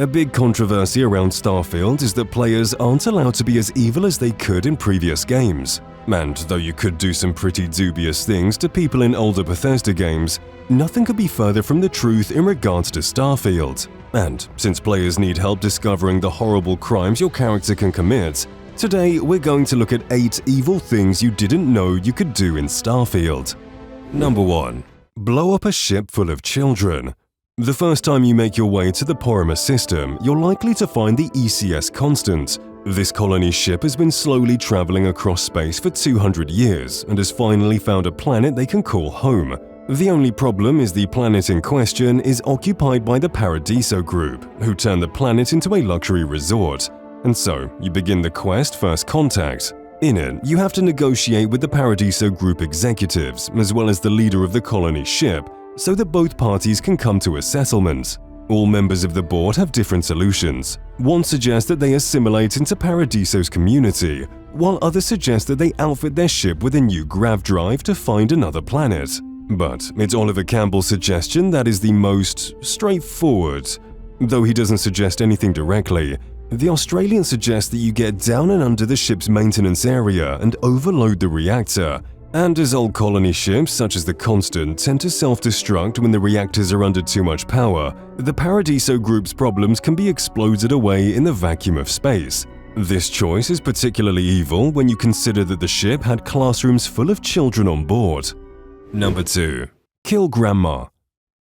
A big controversy around Starfield is that players aren't allowed to be as evil as they could in previous games. And though you could do some pretty dubious things to people in older Bethesda games, nothing could be further from the truth in regards to Starfield. And since players need help discovering the horrible crimes your character can commit, today we're going to look at 8 evil things you didn't know you could do in Starfield. Number 1. Blow up a ship full of children. The first time you make your way to the Porima system, you're likely to find the ECS Constant. This colony ship has been slowly traveling across space for 200 years and has finally found a planet they can call home. The only problem is the planet in question is occupied by the Paradiso group, who turned the planet into a luxury resort. And so, you begin the quest First Contact. In it, you have to negotiate with the Paradiso group executives, as well as the leader of the colony ship, so that both parties can come to a settlement. All members of the board have different solutions. One suggests that they assimilate into Paradiso's community, while others suggest that they outfit their ship with a new grav drive to find another planet. But it's Oliver Campbell's suggestion that is the most straightforward. Though he doesn't suggest anything directly, the Australian suggests that you get down and under the ship's maintenance area and overload the reactor. And as old colony ships such as the Constant tend to self-destruct when the reactors are under too much power, the Paradiso group's problems can be exploded away in the vacuum of space. This choice is particularly evil when you consider that the ship had classrooms full of children on board. Number 2. Kill Grandma.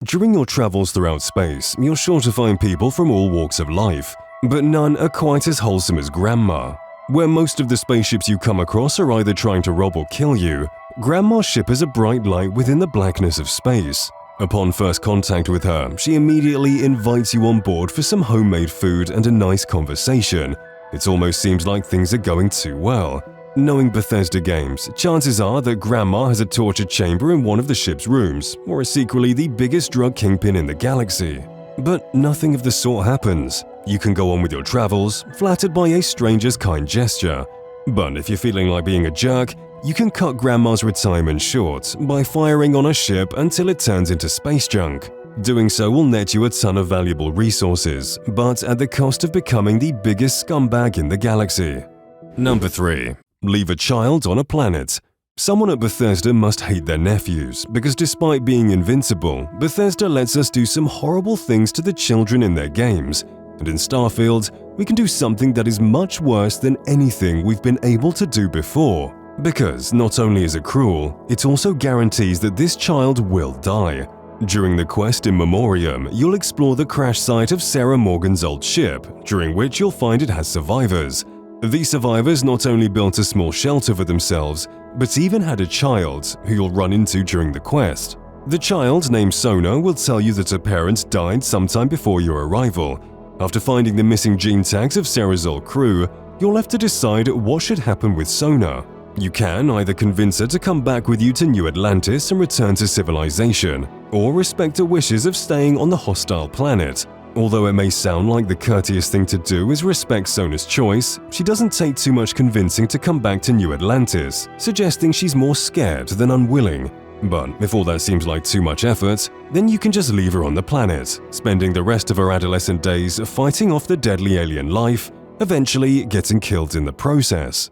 During your travels throughout space, you're sure to find people from all walks of life, but none are quite as wholesome as Grandma. Where most of the spaceships you come across are either trying to rob or kill you, Grandma's ship is a bright light within the blackness of space. Upon first contact with her, she immediately invites you on board for some homemade food and a nice conversation. It almost seems like things are going too well. Knowing Bethesda games, chances are that Grandma has a torture chamber in one of the ship's rooms, or is secretly the biggest drug kingpin in the galaxy. But nothing of the sort happens. You can go on with your travels, flattered by a stranger's kind gesture. But if you're feeling like being a jerk, you can cut Grandma's retirement short by firing on a ship until it turns into space junk. Doing so will net you a ton of valuable resources, but at the cost of becoming the biggest scumbag in the galaxy. Number 3. Leave a child on a planet. Someone at Bethesda must hate their nephews, because despite being invincible, Bethesda lets us do some horrible things to the children in their games. And in Starfield, we can do something that is much worse than anything we've been able to do before. Because not only is it cruel, it also guarantees that this child will die. During the quest in Memoriam, you'll explore the crash site of Sarah Morgan's old ship, during which you'll find it has survivors. These survivors not only built a small shelter for themselves, but even had a child, who you'll run into during the quest. The child, named Sona, will tell you that her parents died sometime before your arrival. After finding the missing gene tags of Sarah's old crew, you'll have to decide what should happen with Sona. You can either convince her to come back with you to New Atlantis and return to civilization, or respect her wishes of staying on the hostile planet. Although it may sound like the courteous thing to do is respect Sona's choice, she doesn't take too much convincing to come back to New Atlantis, suggesting she's more scared than unwilling. But if all that seems like too much effort, then you can just leave her on the planet, spending the rest of her adolescent days fighting off the deadly alien life, eventually getting killed in the process.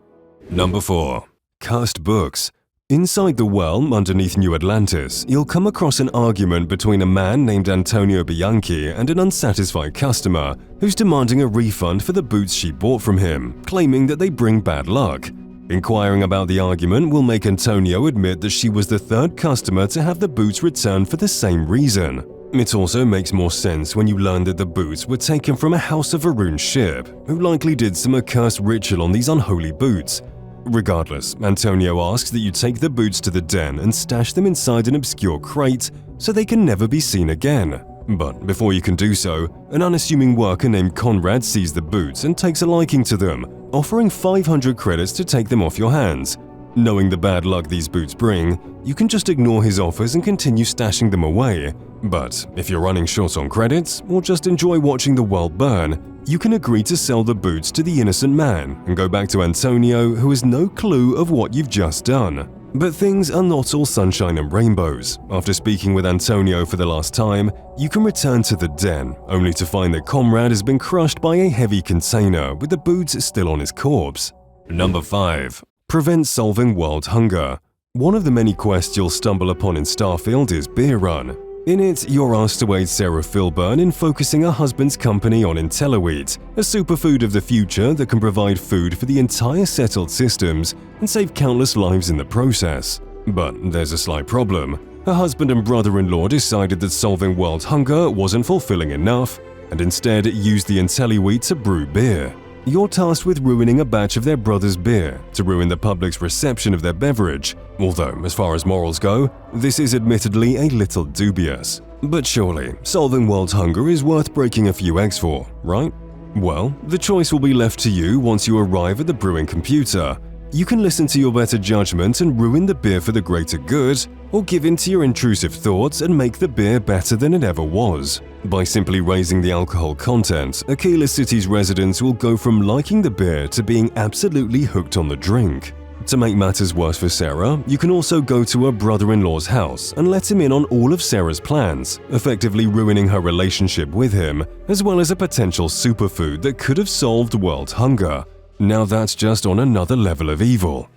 Number 4. Cursed books. Inside the Well, underneath New Atlantis, you'll come across an argument between a man named Antonio Bianchi and an unsatisfied customer who's demanding a refund for the boots she bought from him, claiming that they bring bad luck. Inquiring about the argument will make Antonio admit that she was the 3rd customer to have the boots returned for the same reason. It also makes more sense when you learn that the boots were taken from a House of Varun ship, who likely did some accursed ritual on these unholy boots. Regardless, Antonio asks that you take the boots to the den and stash them inside an obscure crate so they can never be seen again. But before you can do so, an unassuming worker named Conrad sees the boots and takes a liking to them, offering 500 credits to take them off your hands. Knowing the bad luck these boots bring, you can just ignore his offers and continue stashing them away. But if you're running short on credits, or just enjoy watching the world burn, you can agree to sell the boots to the innocent man and go back to Antonio, who has no clue of what you've just done. But things are not all sunshine and rainbows. After speaking with Antonio for the last time, you can return to the den, only to find that Comrade has been crushed by a heavy container with the boots still on his corpse. Number 5. Prevent solving world hunger. One of the many quests you'll stumble upon in Starfield is Beer Run. In it, you're asked to aid Sarah Filburn in focusing her husband's company on IntelliWheat, a superfood of the future that can provide food for the entire settled systems and save countless lives in the process. But there's a slight problem. Her husband and brother-in-law decided that solving world hunger wasn't fulfilling enough and instead used the IntelliWheat to brew beer. You're tasked with ruining a batch of their brother's beer to ruin the public's reception of their beverage, although, as far as morals go, this is admittedly a little dubious. But surely, solving world hunger is worth breaking a few eggs for, right? Well, the choice will be left to you once you arrive at the brewing computer. You can listen to your better judgment and ruin the beer for the greater good, or give in to your intrusive thoughts and make the beer better than it ever was. By simply raising the alcohol content, Aquila City's residents will go from liking the beer to being absolutely hooked on the drink. To make matters worse for Sarah, you can also go to her brother-in-law's house and let him in on all of Sarah's plans, effectively ruining her relationship with him, as well as a potential superfood that could have solved world hunger. Now that's just on another level of evil.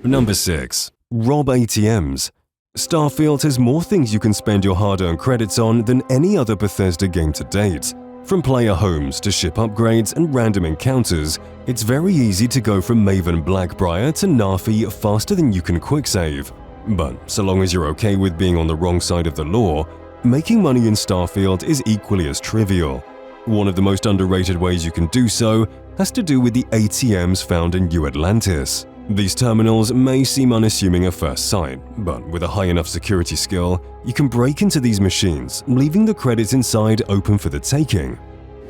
Number 6. Rob ATMs. Starfield has more things you can spend your hard-earned credits on than any other Bethesda game to date. From player homes to ship upgrades and random encounters, it's very easy to go from Maven Blackbriar to Nafi faster than you can quicksave. But so long as you're okay with being on the wrong side of the law, making money in Starfield is equally as trivial. One of the most underrated ways you can do so has to do with the ATMs found in New Atlantis. These terminals may seem unassuming at first sight, but with a high enough security skill, you can break into these machines, leaving the credits inside open for the taking.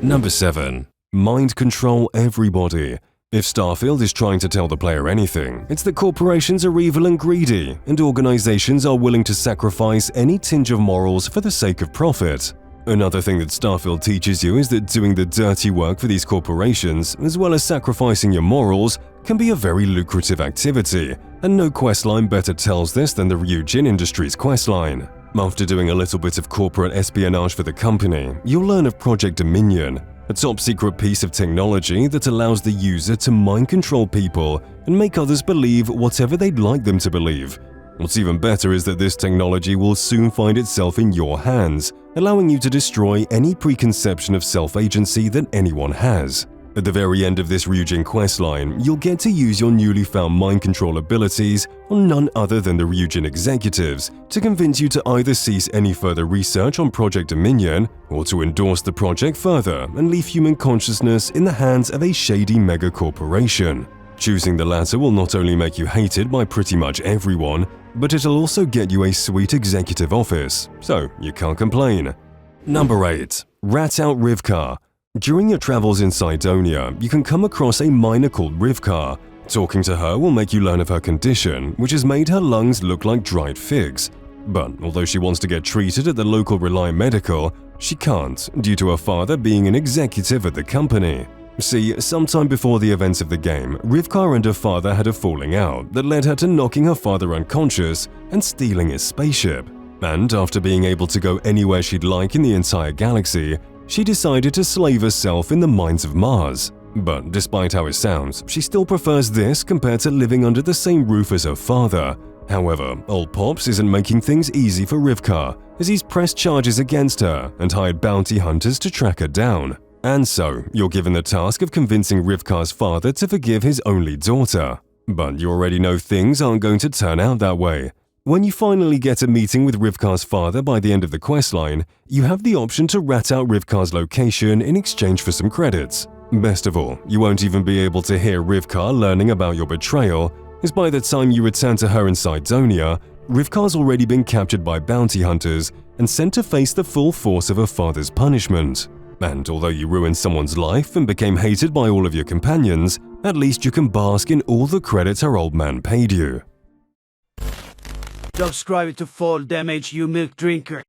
Number 7. Mind control everybody. If Starfield is trying to tell the player anything, it's that corporations are evil and greedy, and organizations are willing to sacrifice any tinge of morals for the sake of profit. Another thing that Starfield teaches you is that doing the dirty work for these corporations, as well as sacrificing your morals, can be a very lucrative activity, and no questline better tells this than the Ryujin Industries questline. After doing a little bit of corporate espionage for the company, you'll learn of Project Dominion, a top-secret piece of technology that allows the user to mind control people and make others believe whatever they'd like them to believe. What's even better is that this technology will soon find itself in your hands, allowing you to destroy any preconception of self-agency that anyone has. At the very end of this Ryujin questline, you'll get to use your newly found mind control abilities on none other than the Ryujin executives to convince you to either cease any further research on Project Dominion or to endorse the project further and leave human consciousness in the hands of a shady mega corporation. Choosing the latter will not only make you hated by pretty much everyone, but it'll also get you a sweet executive office, so you can't complain. Number 8. Rat out Rivka. During your travels in Cydonia, you can come across a miner called Rivka. Talking to her will make you learn of her condition, which has made her lungs look like dried figs. But although she wants to get treated at the local Reliant Medical, she can't due to her father being an executive at the company. See, sometime before the events of the game, Rivka and her father had a falling out that led her to knocking her father unconscious and stealing his spaceship. And after being able to go anywhere she'd like in the entire galaxy, she decided to slave herself in the mines of Mars. But despite how it sounds, she still prefers this compared to living under the same roof as her father. However, old Pops isn't making things easy for Rivka, as he's pressed charges against her and hired bounty hunters to track her down. And so, you're given the task of convincing Rivka's father to forgive his only daughter. But you already know things aren't going to turn out that way. When you finally get a meeting with Rivka's father by the end of the questline, you have the option to rat out Rivka's location in exchange for some credits. Best of all, you won't even be able to hear Rivka learning about your betrayal, as by the time you return to her in Cydonia, Rivka's already been captured by bounty hunters and sent to face the full force of her father's punishment. And although you ruined someone's life and became hated by all of your companions, at least you can bask in all the credits her old man paid you. Subscribe to Fall Damage, you milk drinker.